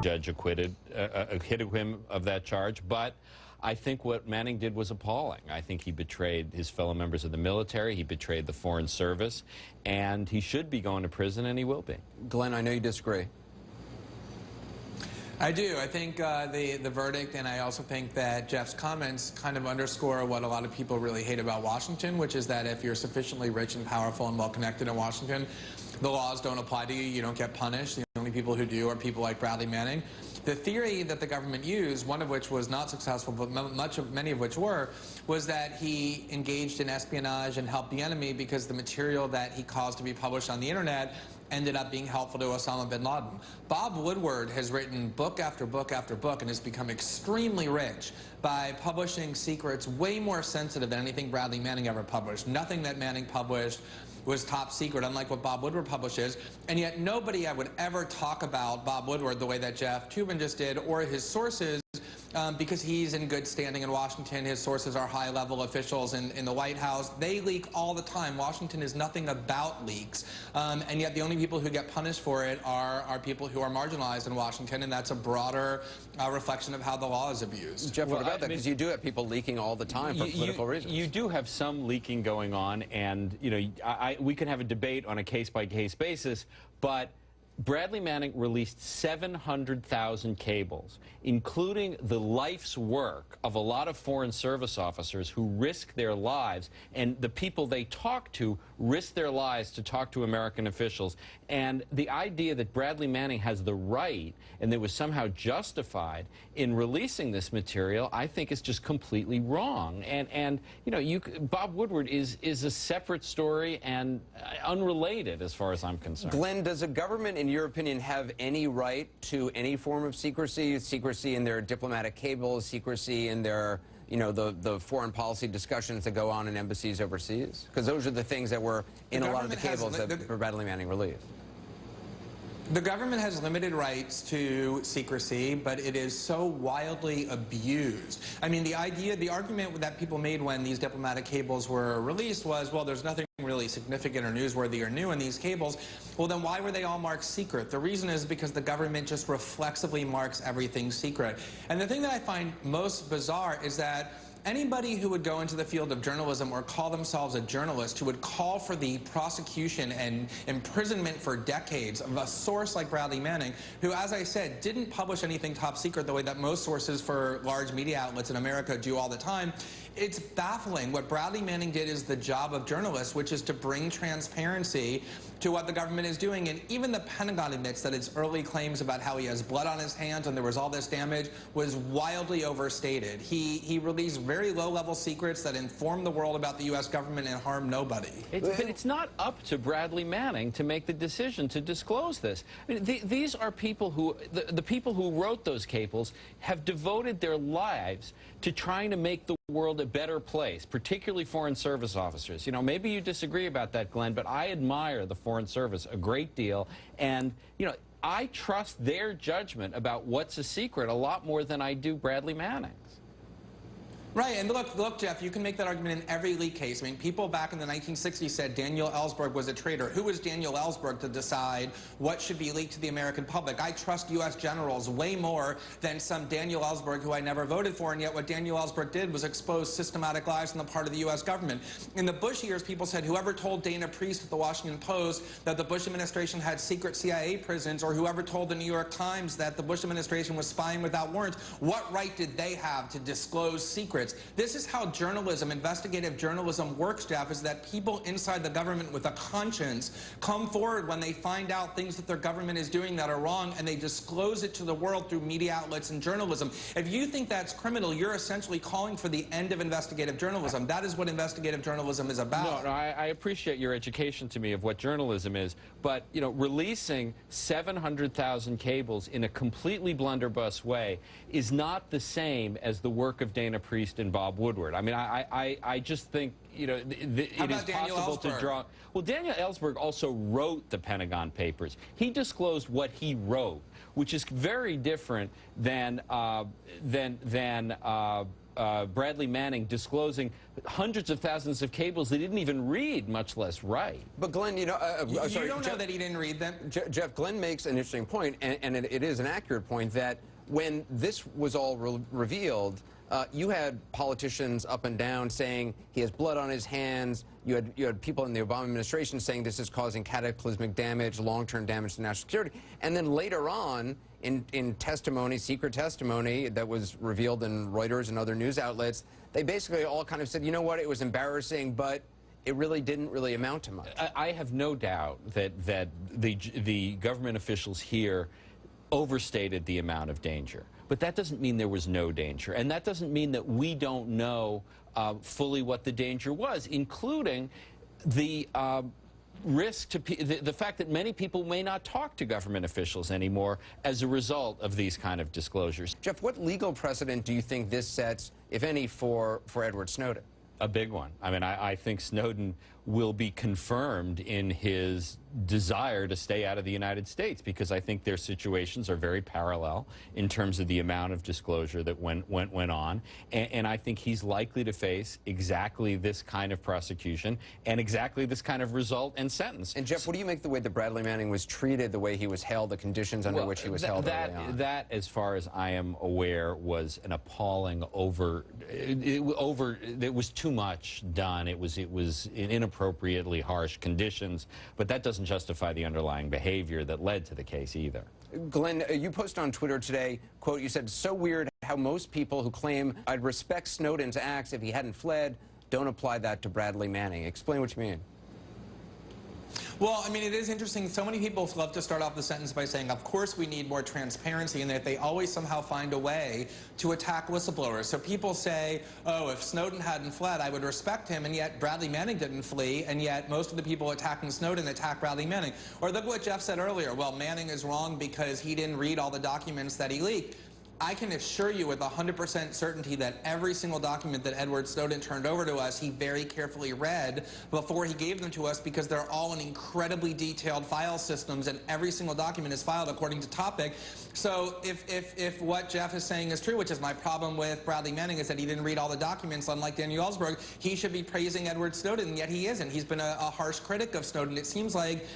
judge acquitted him of that charge, but I think what Manning did was appalling. I think he betrayed his fellow members of the military, he betrayed the Foreign Service, and he should be going to prison, and he will be. Glenn, I know you disagree. I do. I think the verdict, and I also think that Jeff's comments kind of underscore what a lot of people really hate about Washington, which is that if you're sufficiently rich and powerful and well-connected in Washington, the laws don't apply to you, you don't get punished. The only people who do are people like Bradley Manning. The theory that the government used, one of which was not successful, but many of which were, was that he engaged in espionage and helped the enemy because the material that he caused to be published on the internet ended up being helpful to Osama bin Laden. Bob Woodward has written book after book after book and has become extremely rich by publishing secrets way more sensitive than anything Bradley Manning ever published. Nothing that Manning published was top secret, unlike what Bob Woodward publishes, and yet nobody would ever talk about Bob Woodward the way that Jeff Toobin just did, or his sources, because he's in good standing in Washington. His sources are high-level officials in the White House. They leak all the time. Washington is nothing about leaks, and yet the only people who get punished for it are people who are marginalized in Washington, and that's a broader reflection of how the law is abused. Jeff, what about that? Because you do have people leaking all the time for political reasons. You do have some leaking going on, and you know, we can have a debate on a case-by-case basis, but Bradley Manning released 700,000 cables, including the life's work of a lot of Foreign Service officers who risk their lives, and the people they talk to risk their lives to talk to American officials. And the idea that Bradley Manning has the right and that was somehow justified in releasing this material, I think is just completely wrong. And you know, Bob Woodward is a separate story and unrelated as far as I'm concerned. Glenn, does a government, in your opinion, have any right to any form of secrecy? Secrecy in their diplomatic cables, secrecy in their, you know, the foreign policy discussions that go on in embassies overseas? Because those are the things that were in a lot of the cables that Bradley Manning released. The government has limited rights to secrecy, but it is so wildly abused. I mean, the argument that people made when these diplomatic cables were released was, well, there's nothing really significant or newsworthy or new in these cables. Well, then why were they all marked secret? The reason is because the government just reflexively marks everything secret. And the thing that I find most bizarre is that anybody who would go into the field of journalism or call themselves a journalist, who would call for the prosecution and imprisonment for decades of a source like Bradley Manning, who, as I said, didn't publish anything top secret the way that most sources for large media outlets in America do all the time, it's baffling. What Bradley Manning did is the job of journalists, which is to bring transparency to what the government is doing. And even the Pentagon admits that its early claims about how he has blood on his hands and there was all this damage was wildly overstated. He released very low-level secrets that inform the world about the U.S. government and harm nobody. But it's not up to Bradley Manning to make the decision to disclose this. I mean, these are people who, the people who wrote those cables have devoted their lives to trying to make the world a better place, particularly Foreign Service officers. You know, maybe you disagree about that, Glenn, but I admire the Foreign Service a great deal, and, you know, I trust their judgment about what's a secret a lot more than I do Bradley Manning's. Right, and look, Jeff, you can make that argument in every leak case. I mean, people back in the 1960s said Daniel Ellsberg was a traitor. Who is Daniel Ellsberg to decide what should be leaked to the American public? I trust U.S. generals way more than some Daniel Ellsberg who I never voted for, and yet what Daniel Ellsberg did was expose systematic lies on the part of the U.S. government. In the Bush years, people said whoever told Dana Priest at the Washington Post that the Bush administration had secret CIA prisons, or whoever told the New York Times that the Bush administration was spying without warrants, what right did they have to disclose secrets? This is how journalism, investigative journalism works, Jeff, is that people inside the government with a conscience come forward when they find out things that their government is doing that are wrong, and they disclose it to the world through media outlets and journalism. If you think that's criminal, you're essentially calling for the end of investigative journalism. That is what investigative journalism is about. No, I appreciate your education to me of what journalism is, but, you know, releasing 700,000 cables in a completely blunderbuss way is not the same as the work of Dana Priest and Bob Woodward. I mean, I just think, you know, it is possible to draw. Well, Daniel Ellsberg also wrote the Pentagon Papers. He disclosed what he wrote, which is very different than Bradley Manning disclosing hundreds of thousands of cables they didn't even read, much less write. But Glenn, you know, you don't know that he didn't read them. Jeff, Glenn makes an interesting point, and it is an accurate point, that when this was all revealed, you had politicians up and down saying he has blood on his hands. You had people in the Obama administration saying this is causing cataclysmic damage, long-term damage to national security. And then later on, in testimony, secret testimony that was revealed in Reuters and other news outlets, they basically all kind of said, you know what, it was embarrassing, but it really didn't really amount to much. I have no doubt that the government officials here overstated the amount of danger. But that doesn't mean there was no danger. And that doesn't mean that we don't know fully what the danger was, including the risk to the fact that many people may not talk to government officials anymore as a result of these kind of disclosures. Jeff, what legal precedent do you think this sets, if any, for Edward Snowden? A big one. I mean, I think Snowden will be confirmed in his desire to stay out of the United States, because I think their situations are very parallel in terms of the amount of disclosure that went on, and I think he's likely to face exactly this kind of prosecution and exactly this kind of result and sentence. And Jeff, what do you make the way that Bradley Manning was treated, the way he was held, the conditions under which he was held early on? That, as far as I am aware, was an appalling it was too much done. It was in inappropriately harsh conditions, but that doesn't justify the underlying behavior that led to the case either. Glenn, you posted on Twitter today, quote, you said, "So weird how most people who claim I'd respect Snowden's acts if he hadn't fled don't apply that to Bradley Manning." Explain what you mean. Well, I mean, it is interesting. So many people love to start off the sentence by saying, of course we need more transparency, and that they always somehow find a way to attack whistleblowers. So people say, oh, if Snowden hadn't fled, I would respect him, and yet Bradley Manning didn't flee, and yet most of the people attacking Snowden attack Bradley Manning. Or look what Jeff said earlier. Well, Manning is wrong because he didn't read all the documents that he leaked. I can assure you with 100% certainty that every single document that Edward Snowden turned over to us, he very carefully read before he gave them to us, because they're all in incredibly detailed file systems, and every single document is filed according to topic. So if what Jeff is saying is true, which is my problem with Bradley Manning, is that he didn't read all the documents, unlike Daniel Ellsberg, he should be praising Edward Snowden, and yet he isn't. He's been a harsh critic of Snowden. It seems like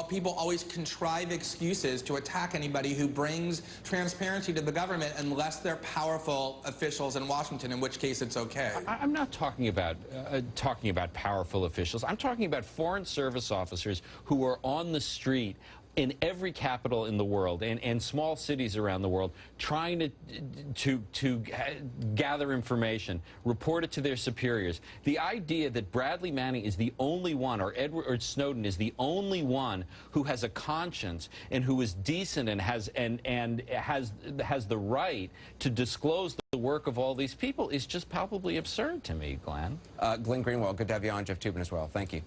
people always contrive excuses to attack anybody who brings transparency to the government, unless they're powerful officials in Washington, in which case it's okay. I'm not talking about powerful officials. I'm talking about Foreign Service officers who are on the street in every capital in the world and small cities around the world, trying to gather information, report it to their superiors. The idea that Bradley Manning is the only one, or Edward Snowden is the only one who has a conscience and who is decent and has the right to disclose the work of all these people is just palpably absurd to me, Glenn. Glenn Greenwald, good to have you on. Jeff Toobin as well. Thank you.